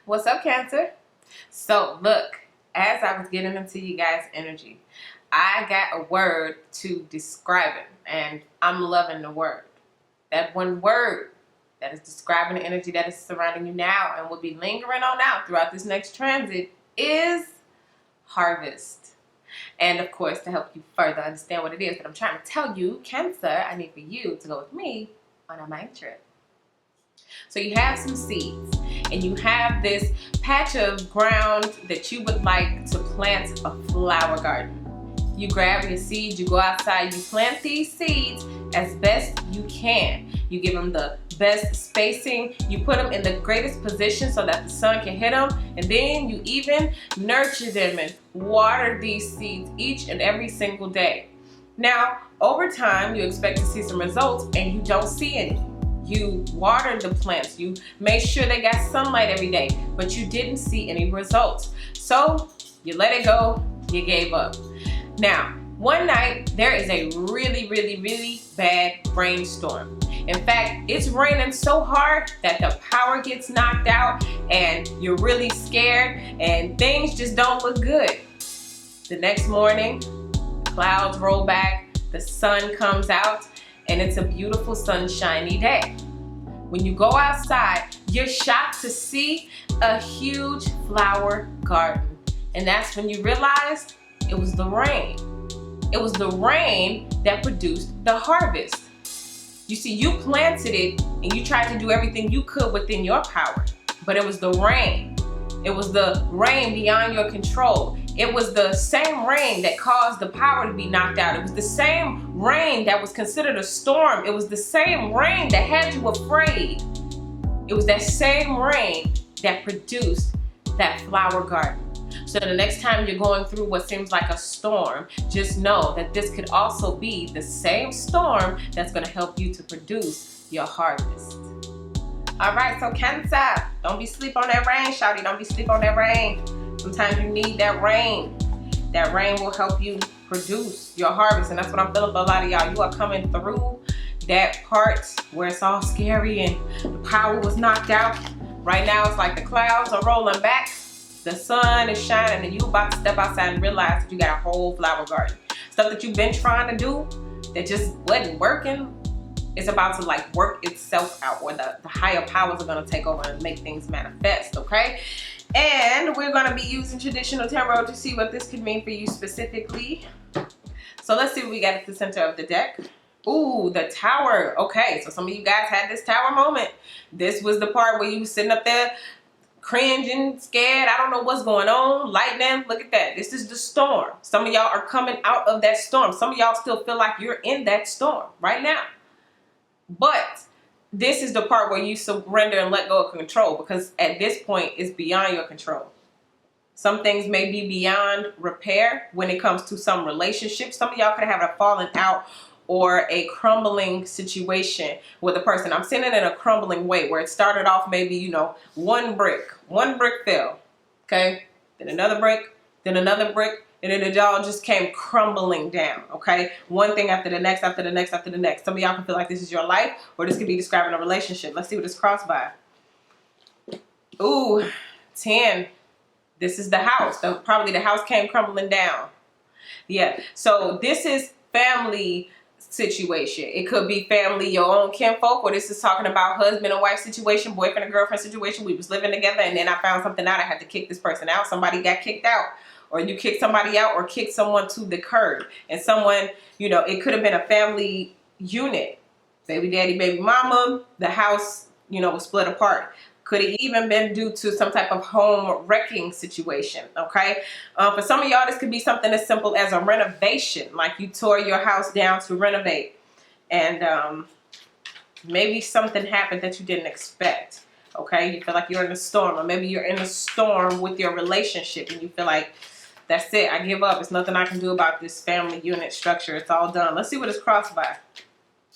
What's up, Cancer? So, look, as I was getting into you guys' energy, I got a word to describe it, and I'm loving the word. That one word that is describing the energy that is surrounding you now and will be lingering on out throughout this next transit is harvest. And of course, to help you further understand what it is that I'm trying to tell you, Cancer, I need for you to go with me on a mind trip. So you have some seeds and you have this patch of ground that you would like to plant a flower garden. You grab your seeds, you go outside, you plant these seeds as best you can. You give them the best spacing, you put them in the greatest position so that the sun can hit them, and then you even nurture them and water these seeds each and every single day. Now, over time, you expect to see some results and you don't see any. You watered the plants, you made sure they got sunlight every day, but you didn't see any results. So you let it go, you gave up. Now, one night there is a really bad rainstorm. In fact, it's raining so hard that the power gets knocked out and you're really scared and things just don't look good. The next morning, clouds roll back, the sun comes out, and it's a beautiful sunshiny day. When you go outside, you're shocked to see a huge flower garden. And that's when you realize it was the rain. It was the rain that produced the harvest. You see, you planted it and you tried to do everything you could within your power, but it was the rain. It was the rain beyond your control. It was the same rain that caused the power to be knocked out. It was the same rain that was considered a storm. It was the same rain that had you afraid. It was that same rain that produced that flower garden. So the next time you're going through what seems like a storm, just know that this could also be the same storm that's going to help you to produce your harvest. All right, so Cancer, don't be sleep on that rain, shawty. Don't be sleep on that rain. Sometimes you need that rain. That rain will help you produce your harvest, and that's what I'm feeling for a lot of y'all. You are coming through that part where it's all scary and the power was knocked out. Right now, it's like the clouds are rolling back. The sun is shining, and you about to step outside and realize that you got a whole flower garden. Stuff that you've been trying to do that just wasn't working. It's about to like work itself out, or the higher powers are going to take over and make things manifest, okay? And we're going to be using traditional tarot to see what this could mean for you specifically. So let's see what we got at the center of the deck. Ooh, the tower. Okay, so some of you guys had this tower moment. This was the part where you were sitting up there cringing, scared. I don't know what's going on. Lightning, look at that. This is the storm. Some of y'all are coming out of that storm. Some of y'all still feel like you're in that storm right now. But this is the part where you surrender and let go of control, because at this point, it's beyond your control. Some things may be beyond repair when it comes to some relationships. Some of y'all could have a falling out or a crumbling situation with a person. I'm seeing it in a crumbling way where it started off maybe, you know, one brick fell, okay? Then another brick, then another brick, and then it all just came crumbling down, okay? One thing after the next, after the next, after the next. Some of y'all can feel like this is your life, or this could be describing a relationship. Let's see what it's crossed by. Ooh, 10. This is the house. Probably the house came crumbling down. Yeah, so this is family situation. It could be family, your own kinfolk, or this is talking about husband and wife situation, boyfriend and girlfriend situation. We was living together and then I found something out. I had to kick this person out. Somebody got kicked out, or you kicked somebody out or kicked someone to the curb. And someone, you know, it could have been a family unit. Baby daddy, baby mama, the house, you know, was split apart. Could have even been due to some type of home wrecking situation, okay? For some of y'all, this could be something as simple as a renovation, like you tore your house down to renovate, and maybe something happened that you didn't expect, okay? You feel like you're in a storm, or maybe you're in a storm with your relationship, and you feel like, that's it, I give up. There's nothing I can do about this family unit structure. It's all done. Let's see what it's crossed by.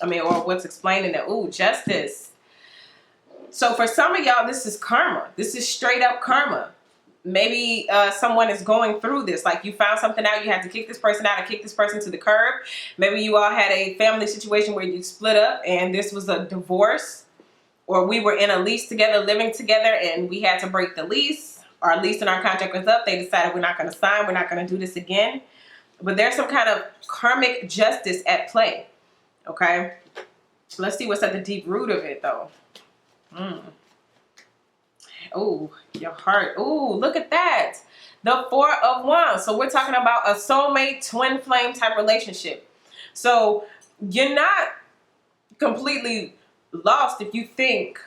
Or what's explaining it. Ooh, justice. So for some of y'all, this is karma. This is straight up karma. Maybe someone is going through this. Like you found something out, you had to kick this person out and kick this person to the curb. Maybe you all had a family situation where you split up and this was a divorce. or we were in a lease together, living together, and we had to break the lease. Our lease and our contract was up. They decided we're not going to sign. We're not going to do this again. But there's some kind of karmic justice at play. Okay? Let's see what's at the deep root of it, though. Oh, your heart. Oh, look at that. The 4 of Wands. So we're talking about a soulmate, twin flame type relationship. So you're not completely lost if you think,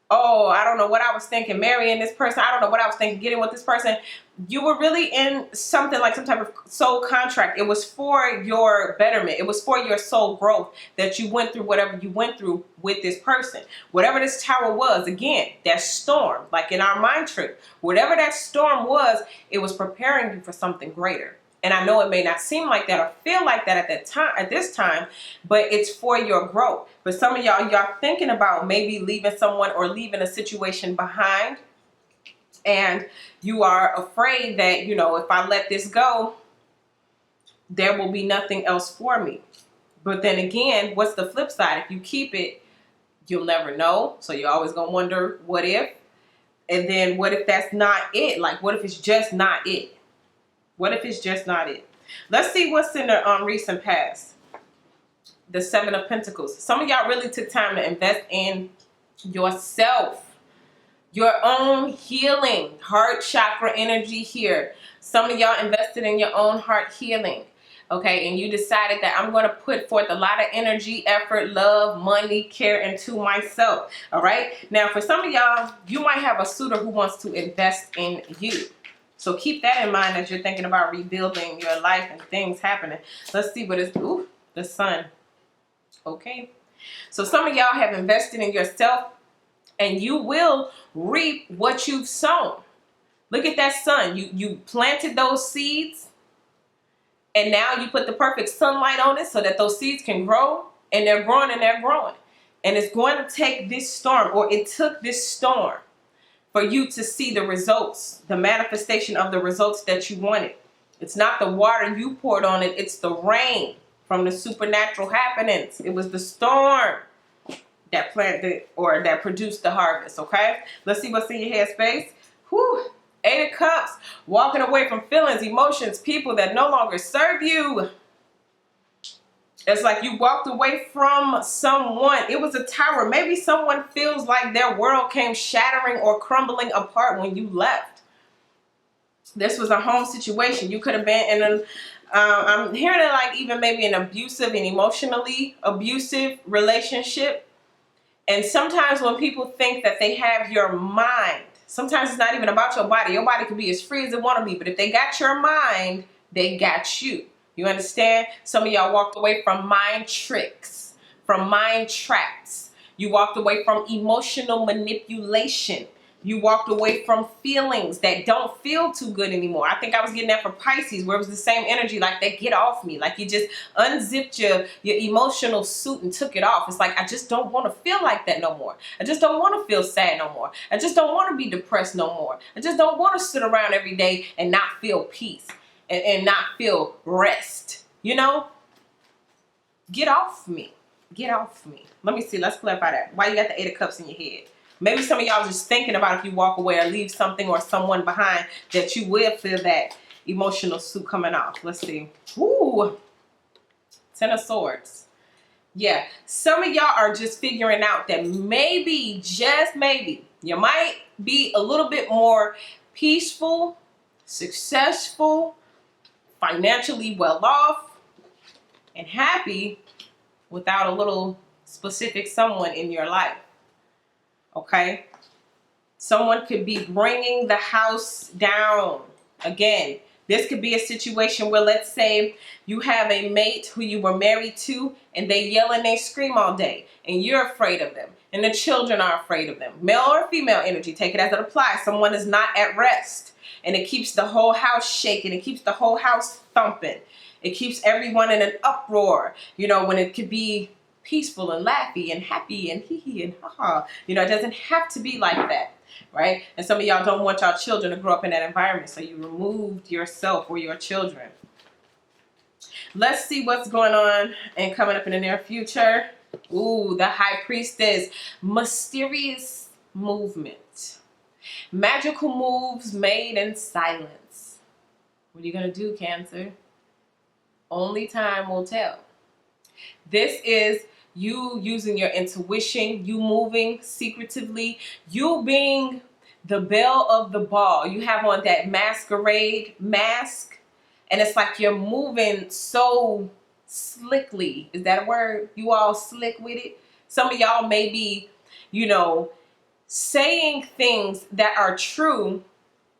oh, I don't know what I was thinking, marrying this person. I don't know what I was thinking, getting with this person. You were really in something like some type of soul contract. It was for your betterment. It was for your soul growth that you went through whatever you went through with this person. Whatever this tower was, again, that storm, like in our mind trip, whatever that storm was, it was preparing you for something greater. And I know it may not seem like that or feel like that at that time, at this time, but it's for your growth. But some of y'all thinking about maybe leaving someone or leaving a situation behind, and you are afraid that, you know, if I let this go, there will be nothing else for me. But then again, what's the flip side? If you keep it, you'll never know. So you're always gonna wonder, what if? And then what if that's not it? Like, what if it's just not it? What if it's just not it? Let's see what's in the recent past. The 7 of Pentacles. Some of y'all really took time to invest in yourself. Your own healing. Heart chakra energy here. Some of y'all invested in your own heart healing. Okay, and you decided that I'm going to put forth a lot of energy, effort, love, money, care into myself. All right. Now, for some of y'all, you might have a suitor who wants to invest in you. So keep that in mind as you're thinking about rebuilding your life and things happening. Let's see what is, ooh, the Sun. Okay. So some of y'all have invested in yourself, and you will reap what you've sown. Look at that sun. You planted those seeds, and now you put the perfect sunlight on it so that those seeds can grow, and they're growing and they're growing. And it's going to take this storm, or it took this storm, for you to see the results, the manifestation of the results that you wanted. It's not the water you poured on it, it's the rain from the supernatural happenings. It was the storm that planted or that produced the harvest, okay? Let's see what's in your headspace. Whew. 8 of Cups, walking away from feelings, emotions, people that no longer serve you. It's like you walked away from someone. It was a tower. Maybe someone feels like their world came shattering or crumbling apart when you left. This was a home situation. You could have been in an, I'm hearing it like even maybe an abusive and emotionally abusive relationship. And sometimes when people think that they have your mind, sometimes it's not even about your body. Your body could be as free as it want to be. But if they got your mind, they got you. You understand? Some of y'all walked away from mind tricks, from mind traps. You walked away from emotional manipulation. You walked away from feelings that don't feel too good anymore. I think I was getting that for Pisces, where it was the same energy, like they get off me. Like you just unzipped your emotional suit and took it off. It's like, I just don't want to feel like that no more. I just don't want to feel sad no more. I just don't want to be depressed no more. I just don't want to sit around every day and not feel peace. And not feel rest, you know? Get off me. Get off me. Let me see. Let's clarify that. Why you got the 8 of Cups in your head? Maybe some of y'all just thinking about if you walk away or leave something or someone behind that you will feel that emotional suit coming off. Let's see. Ooh. 10 of Swords. Yeah. Some of y'all are just figuring out that maybe, just maybe, you might be a little bit more peaceful, successful, financially well off, and happy without a little specific someone in your life. Okay? Someone could be bringing the house down. Again, this could be a situation where, let's say you have a mate who you were married to, and they yell and they scream all day, and you're afraid of them, and the children are afraid of them. Male or female energy, take it as it applies. Someone is not at rest. And it keeps the whole house shaking. It keeps the whole house thumping. It keeps everyone in an uproar. You know, when it could be peaceful and laughy and happy and hee-hee and ha-ha. You know, it doesn't have to be like that, right? And some of y'all don't want y'all children to grow up in that environment. So you removed yourself or your children. Let's see what's going on and coming up in the near future. Ooh, the High Priestess. Mysterious movement. Magical moves made in silence. What are you going to do, Cancer? Only time will tell. This is you using your intuition, you moving secretively, you being the belle of the ball. You have on that masquerade mask, and it's like you're moving so slickly. Is that a word? You all slick with it? Some of y'all may be, saying things that are true,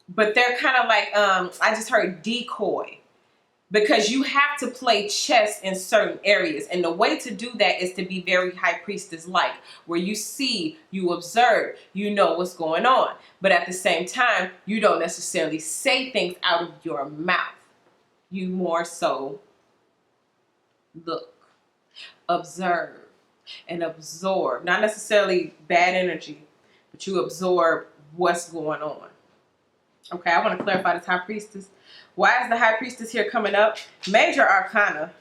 but they're kind of like, I just heard decoy. Because you have to play chess in certain areas. And the way to do that is to be very High Priestess-like, where you see, you observe, you know what's going on. But at the same time, you don't necessarily say things out of your mouth. You more so look, observe, and absorb. Not necessarily bad energy, but you absorb what's going on. Okay, I want to clarify this High Priestess. Why is the High Priestess here coming up? Major Arcana.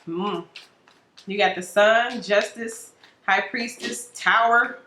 You got the Sun, Justice, High Priestess, Tower,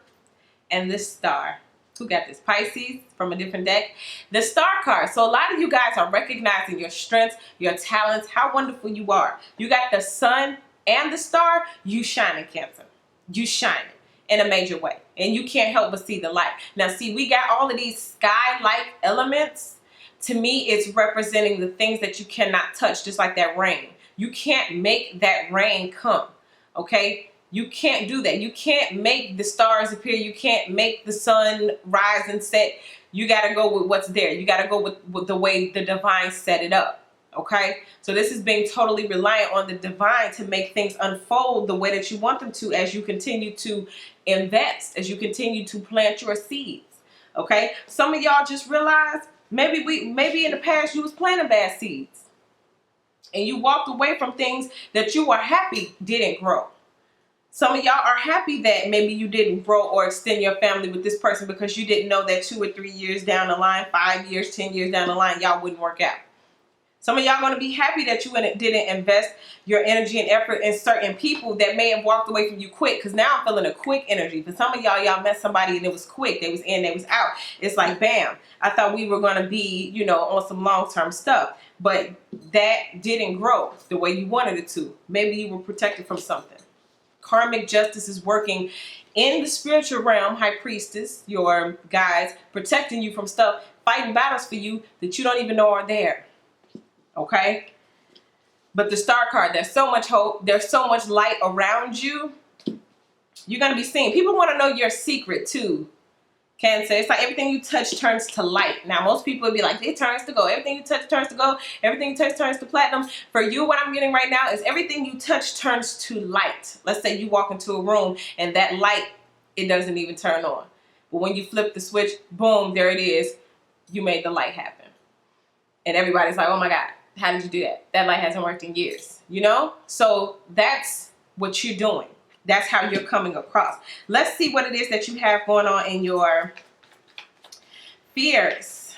and this Star. Who got this? Pisces from a different deck. The Star card. So a lot of you guys are recognizing your strengths, your talents, how wonderful you are. You got the Sun and the Star. You shining, Cancer. You shining in a major way. And you can't help but see the light. Now see, we got all of these sky-like elements. To me, it's representing the things that you cannot touch, just like that rain. You can't make that rain come, okay? You can't do that. You can't make the stars appear. You can't make the sun rise and set. You got to go with what's there. You got to go with the way the divine set it up, okay? So this is being totally reliant on the divine to make things unfold the way that you want them to as you continue to invest, as you continue to plant your seeds, okay? Some of y'all just realized maybe in the past you was planting bad seeds and you walked away from things that you were happy didn't grow. Some of y'all are happy that maybe you didn't grow or extend your family with this person because you didn't know that 2 or 3 years down the line, 5 years, 10 years down the line, y'all wouldn't work out. Some of y'all going to be happy that you didn't invest your energy and effort in certain people that may have walked away from you quick. Because now I'm feeling a quick energy. For some of y'all met somebody and it was quick. They was in, they was out. It's like, bam. I thought we were going to be, on some long-term stuff. But that didn't grow the way you wanted it to. Maybe you were protected from something. Karmic justice is working in the spiritual realm, High Priestess, your guides, protecting you from stuff, fighting battles for you that you don't even know are there. Okay, but the Star card, there's so much hope, there's so much light around you. You're going to be seen. People want to know your secret too, Cancer. It's like everything you touch turns to light. Now most people would be like, it turns to gold. Everything you touch turns to gold. Everything you touch turns to platinum. For you, what I'm getting right now is everything you touch turns to light. Let's say you walk into a room and that light, it doesn't even turn on, but when you flip the switch, boom, there it is. You made the light happen, and everybody's like, oh my God, how did you do that? That light hasn't worked in years, So that's what you're doing. That's how you're coming across. Let's see what it is that you have going on in your fears.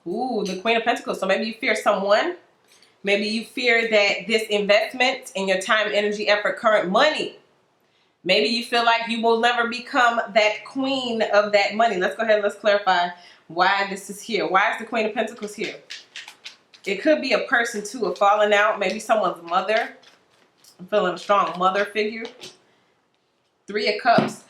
Ooh, the Queen of Pentacles. So maybe you fear someone. Maybe you fear that this investment in your time, energy, effort, current money. Maybe you feel like you will never become that queen of that money. Let's go ahead and let's clarify why this is here. Why is the Queen of Pentacles here? It could be a person too, a falling out, maybe someone's mother. I'm feeling a strong mother figure. 3 of Cups.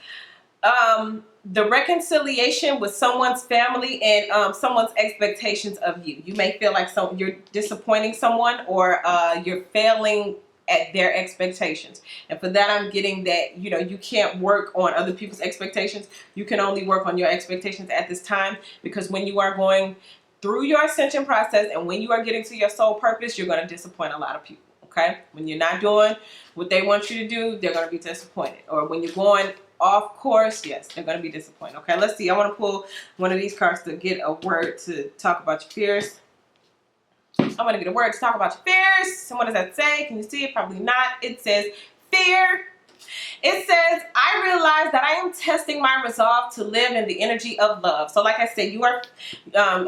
The reconciliation with someone's family and someone's expectations of you. You may feel like you're disappointing someone or you're failing at their expectations. And for that, I'm getting that, you can't work on other people's expectations. You can only work on your expectations at this time, because when you are going through your ascension process and when you are getting to your soul purpose, you're going to disappoint a lot of people, okay? When you're not doing what they want you to do, they're going to be disappointed. Or when you're going off course, yes, they're going to be disappointed, okay? Let's see. I want to pull one of these cards to get a word to talk about your fears. I want to get a word to talk about your fears. And what does that say? Can you see it? Probably not. It says fear It says, I realize that I am testing my resolve to live in the energy of love. So like I said, you are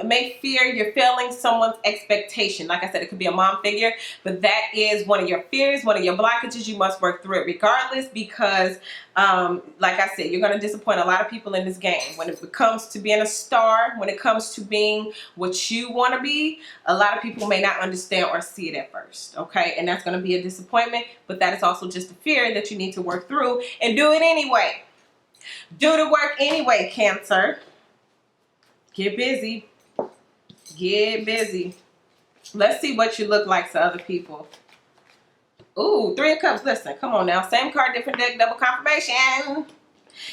may fear you're failing someone's expectation. Like I said, it could be a mom figure, but that is one of your fears, one of your blockages. You must work through it regardless, because like I said, you're going to disappoint a lot of people in this game. When it comes to being a star, when it comes to being what you want to be, a lot of people may not understand or see it at first, okay? And that's going to be a disappointment, but that is also just a fear that you need to work through and do it anyway. Do the work anyway, Cancer. Get busy. Get busy. Let's see what you look like to other people. Ooh, Three of Cups. Listen, come on now. Same card, different deck, double confirmation.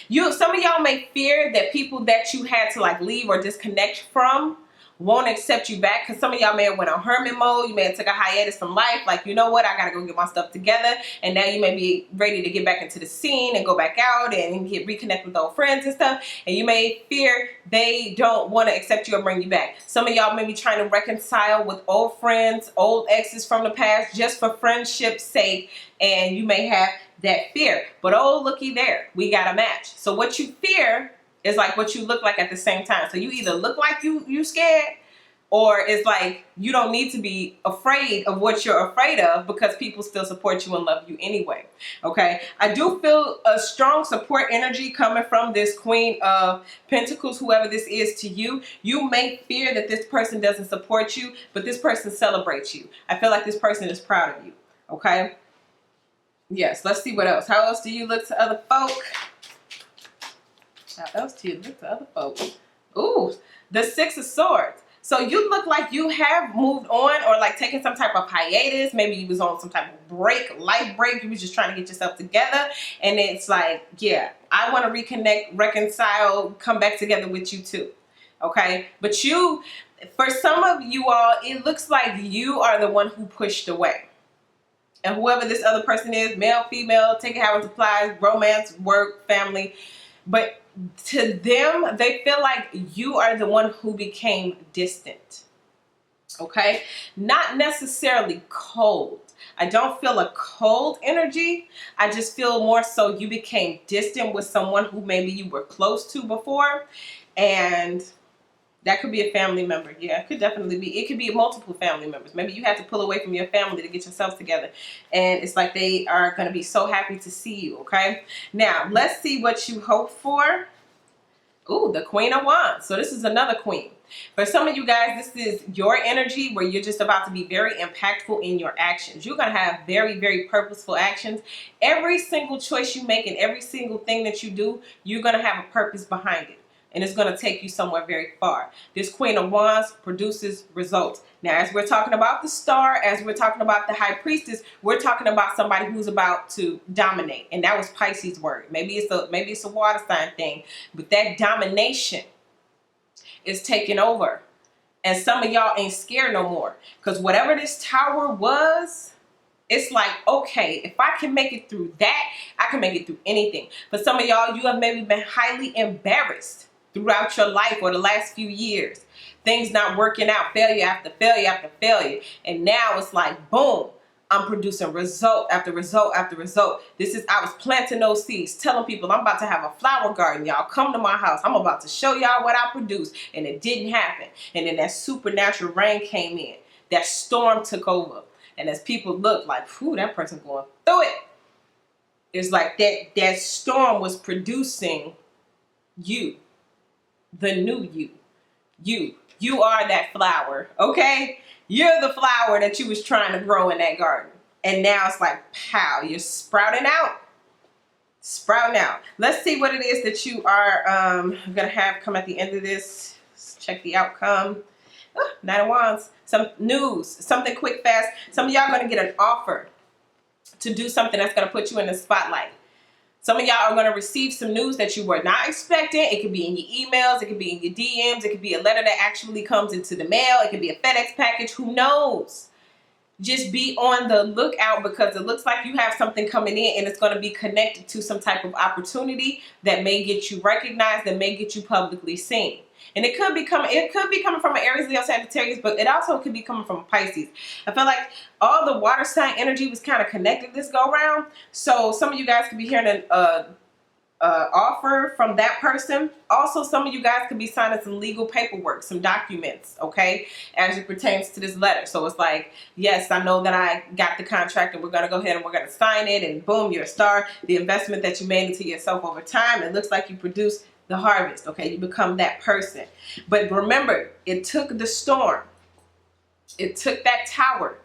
Some of y'all may fear that people that you had to like leave or disconnect from won't accept you back, because some of y'all may have went on hermit mode. You may have took a hiatus from life, like, you know what, I gotta go get my stuff together. And now you may be ready to get back into the scene and go back out and get reconnect with old friends and stuff, and you may fear they don't want to accept you or bring you back. Some of y'all may be trying to reconcile with old friends, old exes from the past, just for friendship's sake, and you may have that fear. But oh, looky there, we got a match. So what you fear is like what you look like at the same time. So you either look like you scared, or it's like you don't need to be afraid of what you're afraid of, because people still support you and love you anyway. Okay, I do feel a strong support energy coming from this Queen of Pentacles, whoever this is to you. You may fear that this person doesn't support you, but this person celebrates you. I feel like this person is proud of you. Okay, yes, let's see what else. How else do you look to other folk? How else do you look to other folks? Ooh, the Six of Swords. So you look like you have moved on, or like taken some type of hiatus. Maybe you was on some type of break, life break. You was just trying to get yourself together. And it's like, yeah, I want to reconnect, reconcile, come back together with you too. Okay. But you, for some of you all, it looks like you are the one who pushed away. And whoever this other person is, male, female, take it how it applies, romance, work, family. But to them, they feel like you are the one who became distant. Okay? Not necessarily cold. I don't feel a cold energy. I just feel more so you became distant with someone who maybe you were close to before. And that could be a family member. Yeah, it could definitely be. It could be multiple family members. Maybe you had to pull away from your family to get yourself together. And it's like they are going to be so happy to see you, okay? Now, let's see what you hope for. Ooh, the Queen of Wands. So this is another queen. For some of you guys, this is your energy where you're just about to be very impactful in your actions. You're going to have very, very purposeful actions. Every single choice you make and every single thing that you do, you're going to have a purpose behind it. And it's going to take you somewhere very far. This Queen of Wands produces results. Now, as we're talking about the star, as we're talking about the High Priestess, we're talking about somebody who's about to dominate. And that was Pisces' word. Maybe it's a water sign thing. But that domination is taking over. And some of y'all ain't scared no more. Because whatever this tower was, it's like, okay, if I can make it through that, I can make it through anything. But some of y'all, you have maybe been highly embarrassed throughout your life or the last few years. Things not working out, failure after failure after failure. And now it's like, boom, I'm producing result after result after result. I was planting those seeds, telling people I'm about to have a flower garden, y'all. Come to my house. I'm about to show y'all what I produce. And it didn't happen. And then that supernatural rain came in. That storm took over. And as people look like, whew, that person going through it. It's like that storm was producing you. The new you. You are that flower, okay? You're the flower that you was trying to grow in that garden. And now it's like, pow, you're sprouting out. Sprouting out. Let's see what it is that you are going to have come at the end of this. Let's check the outcome. Oh, Nine of Wands. Some news. Something quick, fast. Some of y'all are going to get an offer to do something that's going to put you in the spotlight. Some of y'all are going to receive some news that you were not expecting. It could be in your emails. It could be in your DMs. It could be a letter that actually comes into the mail. It could be a FedEx package. Who knows? just be on the lookout, because it looks like you have something coming in, and it's going to be connected to some type of opportunity that may get you recognized, that may get you publicly seen. And it could be coming from an Aries, Leo, Sagittarius, but it also could be coming from a Pisces. I feel like all the water sign energy was kind of connected this go round. So some of you guys could be hearing an offer from that person. Also, some of you guys could be signing some legal paperwork, some documents, okay, as it pertains to this letter. So it's like, yes, I know that I got the contract, and we're going to go ahead and we're going to sign it, and boom, you're a star. The investment that you made into yourself over time, it looks like you produce the harvest, okay? You become that person. But remember, it took the storm. It took that tower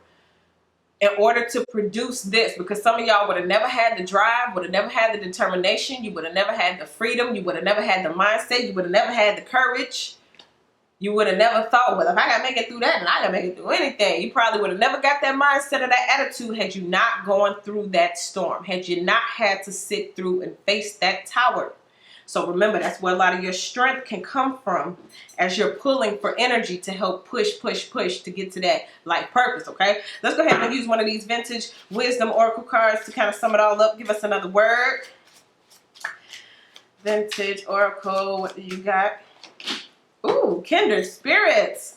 in order to produce this, because some of y'all would have never had the drive, would have never had the determination, you would have never had the freedom, you would have never had the mindset, you would have never had the courage. You would have never thought, well, if I gotta make it through that, then I gotta make it through anything. You probably would have never got that mindset or that attitude had you not gone through that storm, had you not had to sit through and face that tower. So remember, that's where a lot of your strength can come from, as you're pulling for energy to help push to get to that life purpose, okay? Let's go ahead and use one of these vintage wisdom oracle cards to kind of sum it all up. Give us another word. Vintage oracle, what do you got? Ooh, kindred spirits.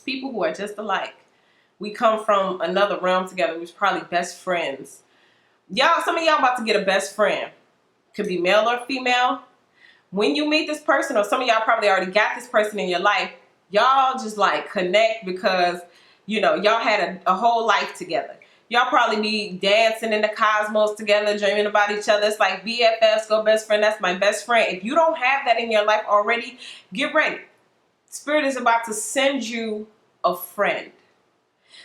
People who are just alike. We come from another realm together. We was probably best friends. Y'all, some of y'all about to get a best friend. Could be male or female. When you meet this person, or some of y'all probably already got this person in your life, y'all just like connect because, you know, y'all had a whole life together. Y'all probably be dancing in the cosmos together, dreaming about each other. It's like BFFs, go best friend, that's my best friend. If you don't have that in your life already, get ready. Spirit is about to send you a friend.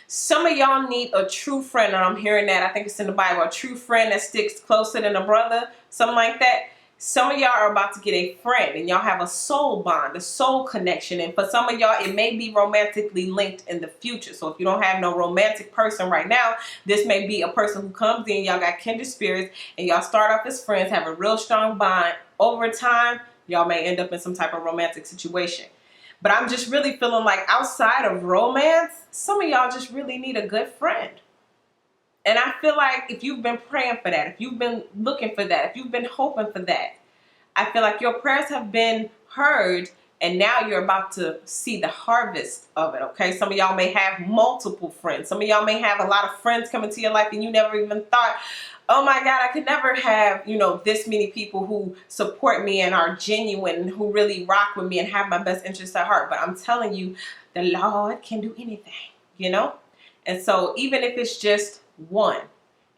Some of y'all need a true friend, and I'm hearing that. I think it's in the Bible. A true friend that sticks closer than a brother, something like that. Some of y'all are about to get a friend, and y'all have a soul bond, a soul connection. And for some of y'all, it may be romantically linked in the future. So if you don't have no romantic person right now, this may be a person who comes in. Y'all got kindred spirits, and y'all start off as friends, have a real strong bond. Over time, y'all may end up in some type of romantic situation. But I'm just really feeling like outside of romance, some of y'all just really need a good friend. And I feel like if you've been praying for that, if you've been looking for that, if you've been hoping for that, I feel like your prayers have been heard, and now you're about to see the harvest of it, okay? Some of y'all may have multiple friends. Some of y'all may have a lot of friends come into your life, and you never even thought, oh my God, I could never have, you know, this many people who support me and are genuine, who really rock with me and have my best interests at heart. But I'm telling you, the Lord can do anything, you know? And so even if it's just one,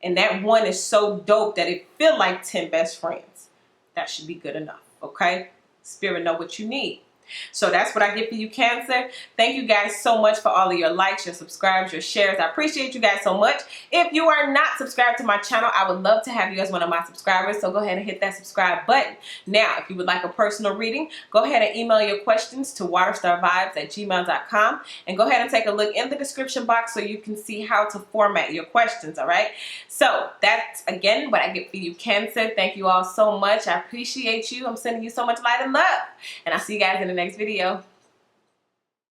and that one is so dope that it feel like 10 best friends, that should be good enough, okay? Spirit know what you need. So that's what I get for you, Cancer. Thank you guys so much for all of your likes, your subscribes, your shares. I appreciate you guys so much. If you are not subscribed to my channel, I would love to have you as one of my subscribers. So go ahead and hit that subscribe button. Now, if you would like a personal reading, go ahead and email your questions to waterstarvibes@gmail.com, and go ahead and take a look in the description box so you can see how to format your questions, all right? So that's, again, what I get for you, Cancer. Thank you all so much. I appreciate you. I'm sending you so much light and love. And I'll see you guys in the next video.